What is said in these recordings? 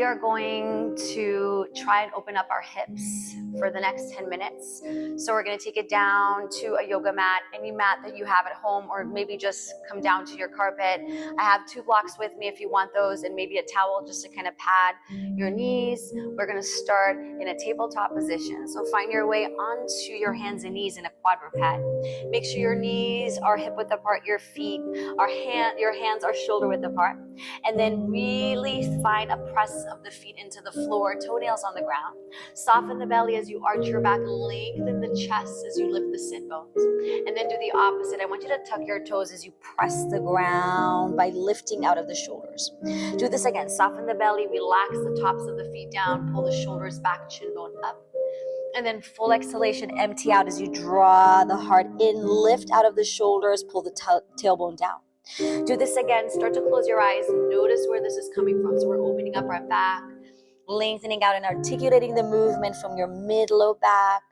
We are going to try and open up our hips for the next 10 minutes. So we're going to take it down to a yoga mat, any mat that you have at home, or maybe just come down to your carpet. I have 2 blocks with me if you want those, and maybe a towel just to kind of pad your knees. We're going to start in a tabletop position. So find your way onto your hands and knees in a quadruped. Make sure your knees are hip width apart, your feet are your hands are shoulder width apart. And then really find a press of the feet into the floor, toenails on the ground. Soften the belly as you arch your back, lengthen the chest as you lift the sit bones. And then do the opposite. I want you to tuck your toes as you press the ground by lifting out of the shoulders. Do this again. Soften the belly, relax the tops of the feet down, pull the shoulders back, chin bone up. And then full exhalation, empty out as you draw the heart in, lift out of the shoulders, pull the tailbone down. Do this again. Start to close your eyes. Notice where this is coming from. So we're opening up our back, lengthening out and articulating the movement from your mid-low back.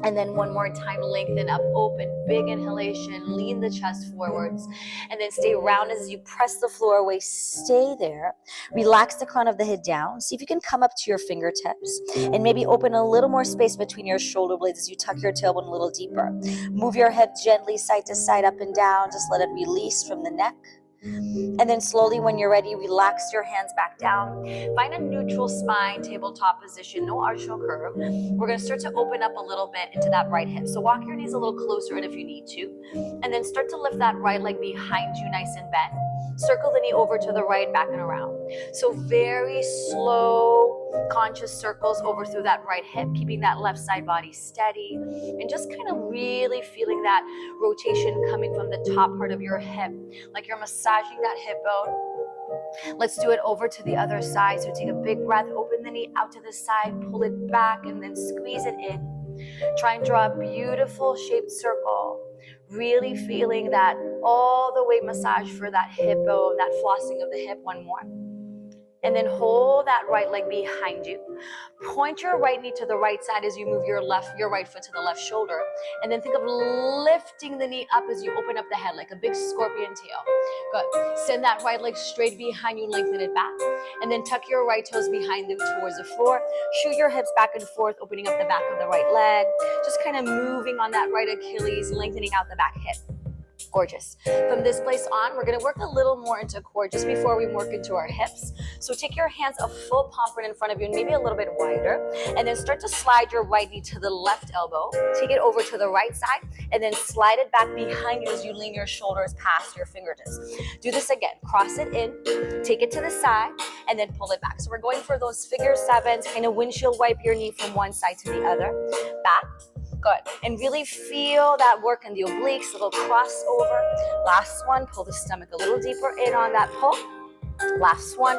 And then one more time, lengthen up, open, big inhalation, lean the chest forwards, and then stay rounded as you press the floor away. Stay there. Relax the crown of the head down. See if you can come up to your fingertips and maybe open a little more space between your shoulder blades as you tuck your tailbone a little deeper. Move your head gently side to side, up and down. Just let it release from the neck. And then slowly, when you're ready, relax your hands back down. Find a neutral spine, tabletop position, no arch, no curve. We're going to start to open up a little bit into that right hip. So walk your knees a little closer in if you need to. And then start to lift that right leg behind you, nice and bent. Circle the knee over to the right, back and around. So very slow, conscious circles over through that right hip, keeping that left side body steady. And just kind of really feeling that rotation coming from the top part of your hip, like you're massaging that hip bone. Let's do it over to the other side. So take a big breath, open the knee out to the side, pull it back, and then squeeze it in. Try and draw a beautiful shaped circle. Really feeling that all the way massage for that hip bone, that flossing of the hip. One more. And then hold that right leg behind you. Point your right knee to the right side as you move your right foot to the left shoulder. And then think of lifting the knee up as you open up the head like a big scorpion tail. Good. Send that right leg straight behind you, lengthen it back. And then tuck your right toes behind them towards the floor. Shoot your hips back and forth, opening up the back of the right leg. Just kind of moving on that right Achilles, lengthening out the back hip. Gorgeous. From this place on, we're going to work a little more into core just before we work into our hips. So take your hands a full palm print in front of you and maybe a little bit wider. And then start to slide your right knee to the left elbow. Take it over to the right side and then slide it back behind you as you lean your shoulders past your fingertips. Do this again. Cross it in, take it to the side, and then pull it back. So we're going for those figure sevens, kind of windshield wipe your knee from one side to the other. Back. Good. And really feel that work in the obliques, little crossover. Last one, pull the stomach a little deeper in on that pull. Last one.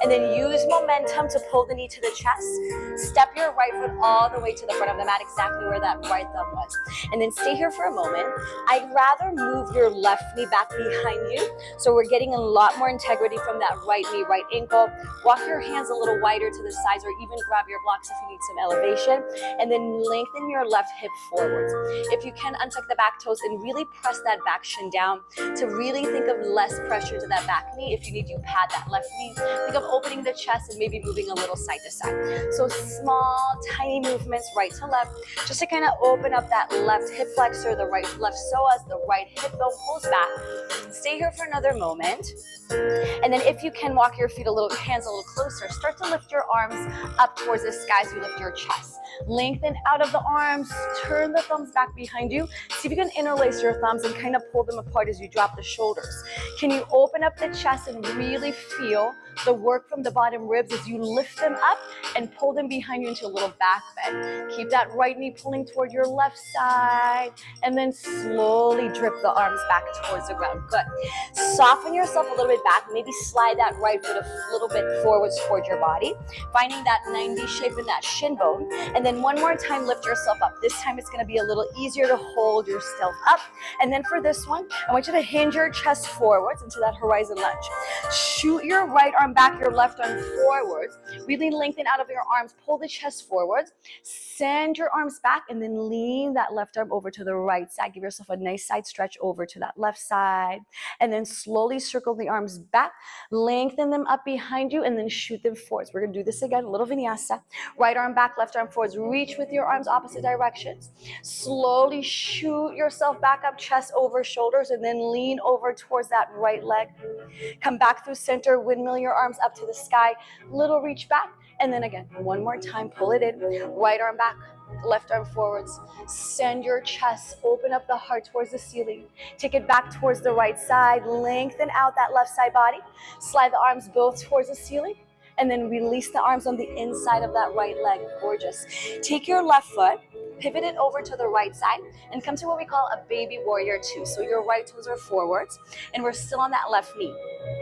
And then use momentum to pull the knee to the chest. Step your right foot all the way to the front of the mat, exactly where that right thumb was. And then stay here for a moment. I'd rather move your left knee back behind you. So we're getting a lot more integrity from that right knee, right ankle. Walk your hands a little wider to the sides or even grab your blocks if you need some elevation. And then lengthen your left hip forwards. If you can, untuck the back toes and really press that back shin down to really think of less pressure to that back knee. If you need to pad that left knee, think of opening the chest and maybe moving a little side to side. So small, tiny movements right to left, just to kind of open up that left hip flexor, the right left psoas, the right hip bone pulls back. Stay here for another moment. And then if you can, walk your feet hands a little closer. Start to lift your arms up towards the sky as you lift your chest. Lengthen out of the arms, turn the thumbs back behind you. See if you can interlace your thumbs and kind of pull them apart as you drop the shoulders. Can you open up the chest and really feel the work from the bottom ribs as you lift them up and pull them behind you into a little back bend. Keep that right knee pulling toward your left side and then slowly drip the arms back towards the ground. Good. Soften yourself a little bit back. Maybe slide that right foot a little bit forwards toward your body, finding that 90 shape in that shin bone. And then one more time, lift yourself up. This time it's going to be a little easier to hold yourself up. And then for this one, I want you to hinge your chest forwards into that horizon lunge. Shoot your right arm arm back, your left arm forwards. Really lengthen out of your arms, pull the chest forwards, send your arms back, and then lean that left arm over to the right side. Give yourself a nice side stretch over to that left side, and then slowly circle the arms back, lengthen them up behind you, and then shoot them forwards. We're gonna do this again, a little vinyasa. Right arm back, left arm forwards. Reach with your arms opposite directions. Slowly shoot yourself back up, chest over shoulders, and then lean over towards that right leg. Come back through center, windmill your arms up to the sky, little reach back, and then again, one more time, pull it in. Right arm back, left arm forwards. Send your chest, open up the heart towards the ceiling. Take it back towards the right side, lengthen out that left side body. Slide the arms both towards the ceiling, and then release the arms on the inside of that right leg. Gorgeous. Take your left foot, pivot it over to the right side, and come to what we call a baby warrior 2. So your right toes are forwards, and we're still on that left knee.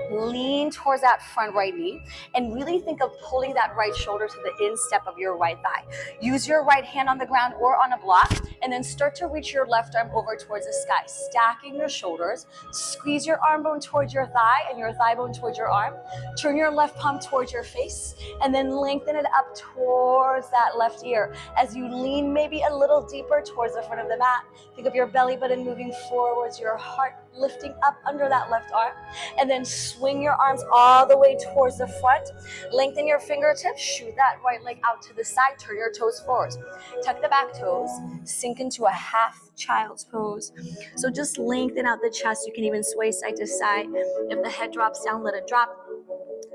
Lean towards that front right knee, and really think of pulling that right shoulder to the instep of your right thigh. Use your right hand on the ground or on a block, and then start to reach your left arm over towards the sky, stacking your shoulders. Squeeze your arm bone towards your thigh and your thigh bone towards your arm. Turn your left palm towards your face, and then lengthen it up towards that left ear. As you lean maybe a little deeper towards the front of the mat, think of your belly button moving forwards, your heart lifting up under that left arm, and then swing your arms all the way towards the front. Lengthen your fingertips, shoot that right leg out to the side, turn your toes forwards. Tuck the back toes, sink into a half child's pose. So just lengthen out the chest. You can even sway side to side. If the head drops down, let it drop.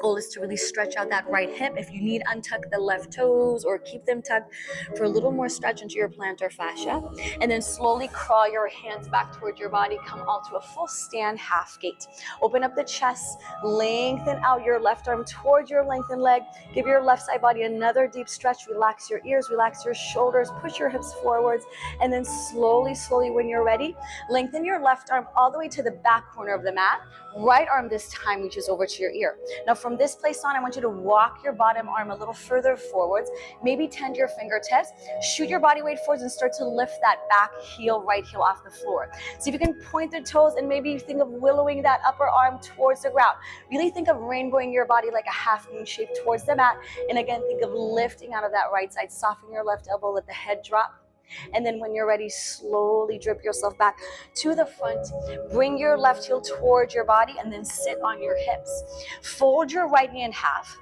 Goal is to really stretch out that right hip. If you need, untuck the left toes or keep them tucked for a little more stretch into your plantar fascia. And then slowly crawl your hands back towards your body. Come all to a full stand, half gate. Open up the chest, lengthen out your left arm towards your lengthened leg. Give your left side body another deep stretch. Relax your ears, relax your shoulders, push your hips forwards. And then slowly, when you're ready, lengthen your left arm all the way to the back corner of the mat. Right arm this time reaches over to your ear. Now from this place on, I want you to walk your bottom arm a little further forwards, maybe tend your fingertips, shoot your body weight forwards, and start to lift that back heel, right heel off the floor. See if you can point the toes and maybe think of willowing that upper arm towards the ground. Really think of rainbowing your body like a half moon shape towards the mat. And again, think of lifting out of that right side. Soften your left elbow, let the head drop. And then when you're ready, slowly drip yourself back to the front. Bring your left heel towards your body and then sit on your hips. Fold your right knee in half.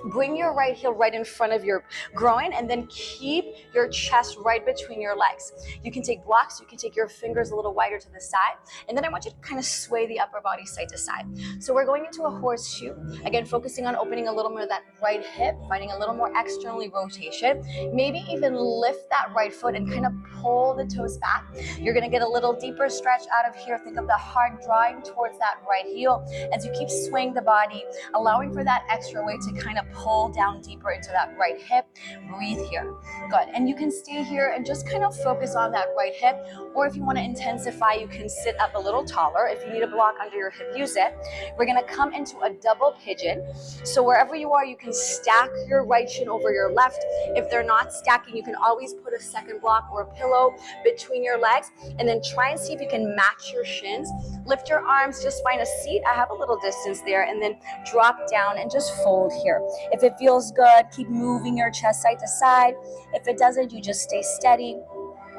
Bring your right heel right in front of your groin, and then keep your chest right between your legs. You can take blocks, you can take your fingers a little wider to the side, and then I want you to kind of sway the upper body side to side. So we're going into a horseshoe, again focusing on opening a little more of that right hip, finding a little more externally rotation, maybe even lift that right foot and kind of pull the toes back. You're going to get a little deeper stretch out of here. Think of the heart drawing towards that right heel as you keep swaying the body, allowing for that extra weight to kind of pull down deeper into that right hip. Breathe here. Good. And you can stay here and just kind of focus on that right hip, or if you want to intensify, you can sit up a little taller. If you need a block under your hip, use it. We're going to come into a double pigeon. So wherever you are, you can stack your right shin over your left. If they're not stacking, you can always put a second block or a pillow between your legs, and then try and see if you can match your shins. Lift your arms, just find a seat. I have a little distance there, and then drop down and just fold here. If it feels good, keep moving your chest side to side. If it doesn't, you just stay steady.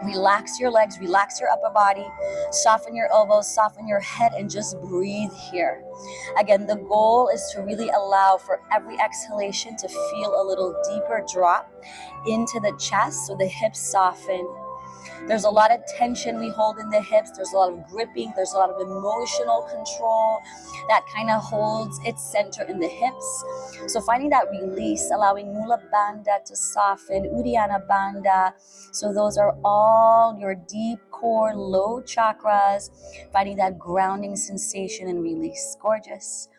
Relax your legs, relax your upper body, soften your elbows, soften your head, and just breathe here. Again, the goal is to really allow for every exhalation to feel a little deeper drop into the chest so the hips soften. There's a lot of tension we hold in the hips. There's a lot of gripping. There's a lot of emotional control that kind of holds its center in the hips. So finding that release, allowing Mula Bandha to soften, Uddiyana Bandha. So those are all your deep core, low chakras. Finding that grounding sensation and release. Gorgeous.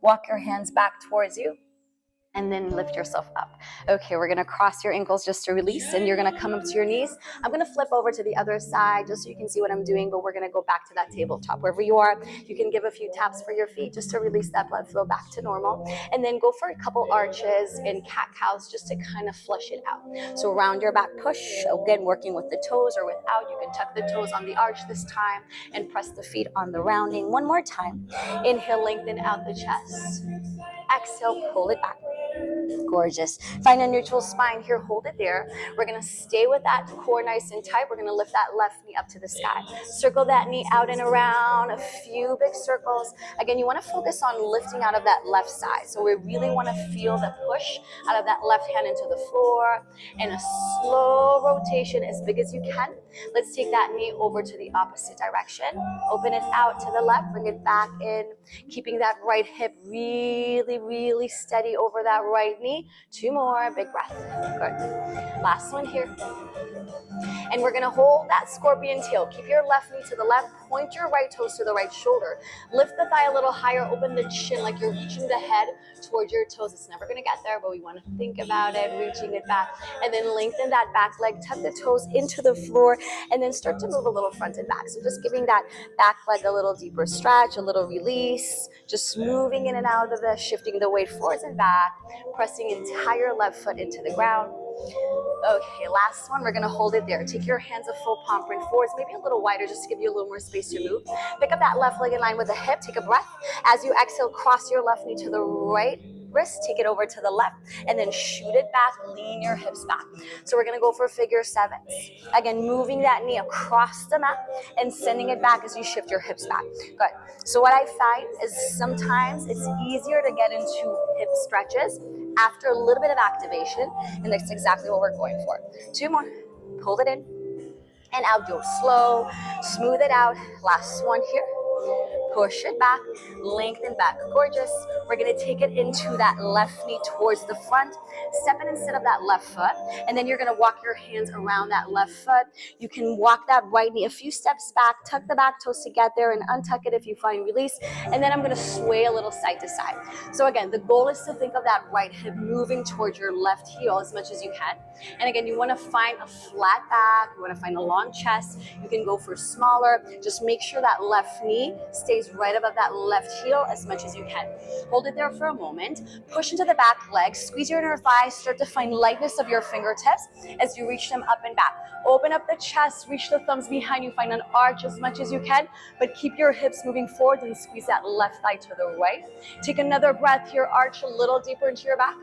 Walk your hands back towards you, and then lift yourself up. Okay, we're gonna cross your ankles just to release, and you're gonna come up to your knees. I'm gonna flip over to the other side just so you can see what I'm doing, but we're gonna go back to that tabletop. Wherever you are, you can give a few taps for your feet just to release that blood flow back to normal. And then go for a couple arches and cat-cows just to kind of flush it out. So round your back, push. Again, working with the toes or without. You can tuck the toes on the arch this time and press the feet on the rounding. One more time. Inhale, lengthen out the chest. exhale, pull it back. Gorgeous. Find a neutral spine here, hold it there. We're gonna stay with that core nice and tight. We're gonna lift that left knee up to the sky. Circle that knee out and around, a few big circles. Again, you wanna focus on lifting out of that left side. So we really wanna feel the push out of that left hand into the floor, and a slow rotation as big as you can. Let's take that knee over to the opposite direction. Open it out to the left, bring it back in, keeping that right hip really, really steady over that right knee. 2 more, big breath. Good. Last one here. And we're gonna hold that scorpion tail. Keep your left knee to the left, point your right toes to the right shoulder. Lift the thigh a little higher, open the chin like you're reaching the head towards your toes. It's never gonna get there, but we wanna think about it, reaching it back. And then lengthen that back leg, tuck the toes into the floor, and then start to move a little front and back. So just giving that back leg a little deeper stretch, a little release, just moving in and out of this, shifting the weight forwards and back, pressing entire left foot into the ground. Okay, last one, we're gonna hold it there. Take your hands a full palm print forwards, maybe a little wider just to give you a little more space to move. Pick up that left leg in line with the hip, take a breath. As you exhale, cross your left knee to the right wrist, take it over to the left, and then shoot it back, lean your hips back. So we're gonna go for figure sevens. Again, moving that knee across the mat and sending it back as you shift your hips back. Good. So what I find is sometimes it's easier to get into hip stretches after a little bit of activation, and that's exactly what we're going for. 2 more, pull it in, and out, go slow, smooth it out. Last one here. Push it back, lengthen back. Gorgeous. We're gonna take it into that left knee towards the front. Step in instead of that left foot, and then you're gonna walk your hands around that left foot. You can walk that right knee a few steps back, tuck the back toes to get there, and untuck it if you find release. And then I'm gonna sway a little side to side. So again, the goal is to think of that right hip moving towards your left heel as much as you can. And again, you wanna find a flat back, you wanna find a long chest. You can go for smaller. Just make sure that left knee stays right above that left heel as much as you can. Hold it there for a moment. Push into the back leg, squeeze your inner thighs, start to find lightness of your fingertips as you reach them up and back. Open up the chest, reach the thumbs behind you, find an arch as much as you can, but keep your hips moving forward and squeeze that left thigh to the right. Take another breath here, arch a little deeper into your back.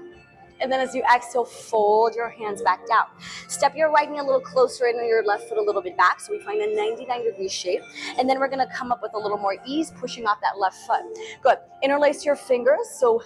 And then as you exhale, fold your hands back down. Step your right knee a little closer and your left foot a little bit back, so we find a 99-degree shape. And then we're gonna come up with a little more ease, pushing off that left foot. Good. Interlace your fingers, so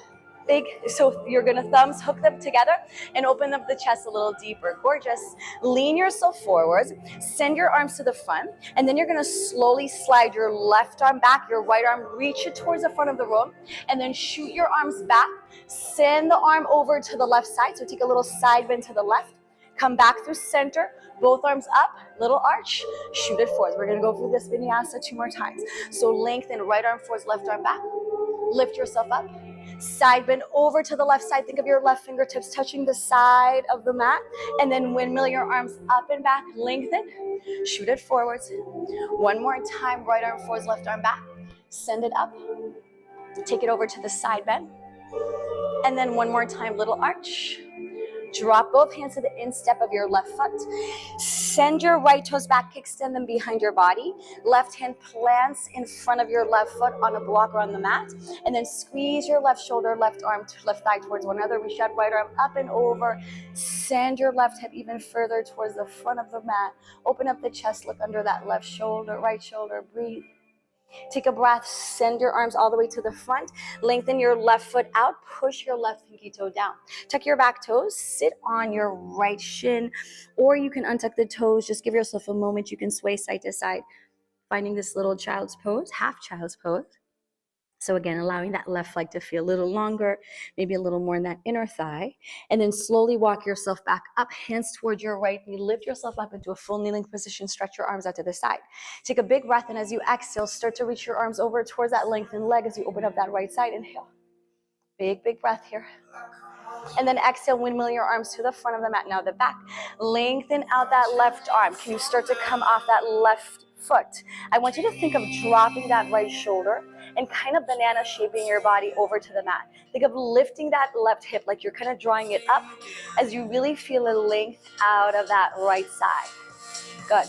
you're gonna thumbs hook them together and open up the chest a little deeper. Gorgeous. Lean yourself forwards, send your arms to the front, and then you're gonna slowly slide your left arm back, your right arm, reach it towards the front of the room, and then shoot your arms back. Send the arm over to the left side, so take a little side bend to the left. Come back through center, both arms up, little arch, shoot it forwards. We're gonna go through this vinyasa 2 more times. So lengthen, right arm forwards, left arm back. Lift yourself up. Side bend over to the left side. Think of your left fingertips touching the side of the mat. And then windmill your arms up and back. Lengthen. Shoot it forwards. 1 more time. Right arm forwards, left arm back. Send it up. Take it over to the side bend. And then 1 more time, little arch. Drop both hands to the instep of your left foot. Send your right toes back, kickstand them behind your body. Left hand plants in front of your left foot on a block or on the mat. And then squeeze your left shoulder, left arm, left thigh towards one another. Reach that right arm up and over. Send your left hip even further towards the front of the mat. Open up the chest, look under that left shoulder, right shoulder, breathe. Take a breath, send your arms all the way to the front, lengthen your left foot out, push your left pinky toe down. Tuck your back toes, sit on your right shin, or you can untuck the toes, just give yourself a moment, you can sway side to side, finding this little child's pose, half child's pose. So again, allowing that left leg to feel a little longer, maybe a little more in that inner thigh. And then slowly walk yourself back up, hands towards your right knee. Lift yourself up into a full kneeling position. Stretch your arms out to the side. Take a big breath, and as you exhale, start to reach your arms over towards that lengthened leg as you open up that right side. Inhale. Big, big breath here. And then exhale, windmill your arms to the front of the mat. Now the back. Lengthen out that left arm. Can you start to come off that left foot? I want you to think of dropping that right shoulder and kind of banana shaping your body over to the mat. Think of lifting that left hip like you're kind of drawing it up as you really feel a length out of that right side. Good.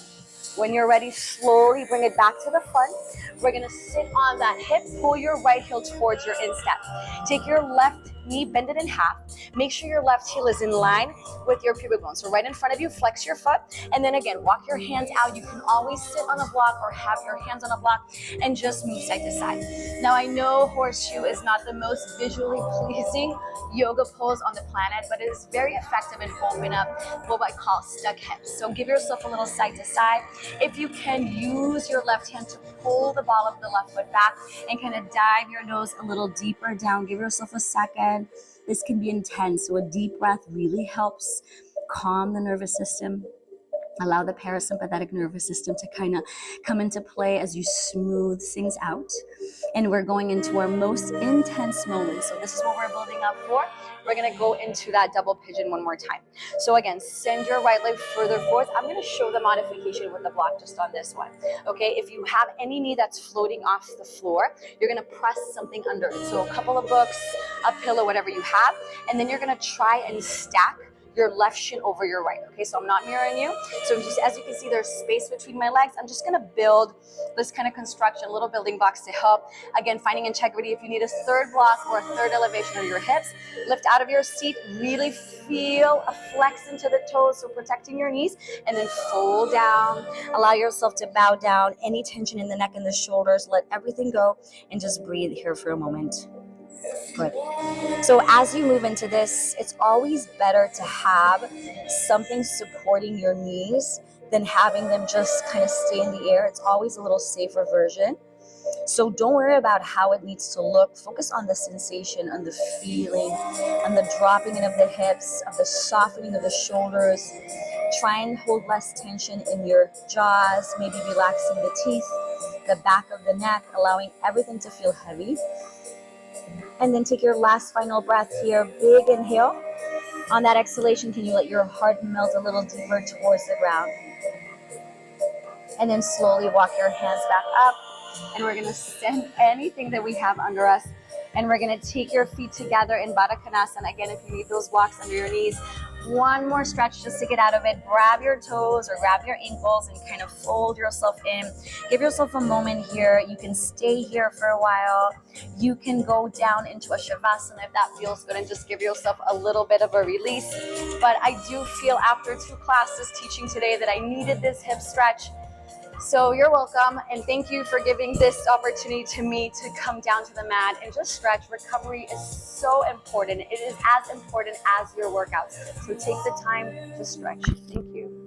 When you're ready, slowly bring it back to the front. We're gonna sit on that hip, pull your right heel towards your instep. Take your left knee, bend it in half. Make sure your left heel is in line with your pubic bone. So right in front of you, flex your foot, and then again, walk your hands out. You can always sit on a block or have your hands on a block and just move side to side. Now I know horseshoe is not the most visually pleasing yoga pose on the planet, but it is very effective in opening up what I call stuck hips. So give yourself a little side to side. If you can, use your left hand to pull the ball of the left foot back and kind of dive your nose a little deeper down. Give yourself a second. This can be intense, so a deep breath really helps calm the nervous system. Allow the parasympathetic nervous system to kind of come into play as you smooth things out. And we're going into our most intense moment. So this is what we're building up for. We're gonna go into that double pigeon one more time. So again, send your right leg further forward. I'm gonna show the modification with the block just on this one. Okay, if you have any knee that's floating off the floor, you're gonna press something under it. So a couple of books, a pillow, whatever you have, and then you're gonna try and stack your left shin over your right. Okay, so I'm not mirroring you. So just, as you can see, there's space between my legs. I'm just gonna build this kind of construction, little building blocks to help. Again, finding integrity. If you need a third block or a third elevation of your hips, lift out of your seat, really feel a flex into the toes, so protecting your knees, and then fold down. Allow yourself to bow down. Any tension in the neck and the shoulders, let everything go, and just breathe here for a moment. Good. So as you move into this, it's always better to have something supporting your knees than having them just kind of stay in the air. It's always a little safer version. So don't worry about how it needs to look. Focus on the sensation, on the feeling, on the dropping in of the hips, of the softening of the shoulders. Try and hold less tension in your jaws, maybe relaxing the teeth, the back of the neck, allowing everything to feel heavy. And then take your last final breath here. Big inhale. On that exhalation, can you let your heart melt a little deeper towards the ground? And then slowly walk your hands back up. And we're going to send anything that we have under us. And we're going to take your feet together in Baddha Konasana. Again, if you need those blocks under your knees, one more stretch just to get out of it. Grab your toes or grab your ankles and kind of fold yourself in. Give yourself a moment here. You can stay here for a while. You can go down into a Shavasana if that feels good and just give yourself a little bit of a release. But I do feel after 2 classes teaching today that I needed this hip stretch. So you're welcome, and thank you for giving this opportunity to me to come down to the mat and just stretch. Recovery is so important. It is as important as your workouts. So take the time to stretch. Thank you.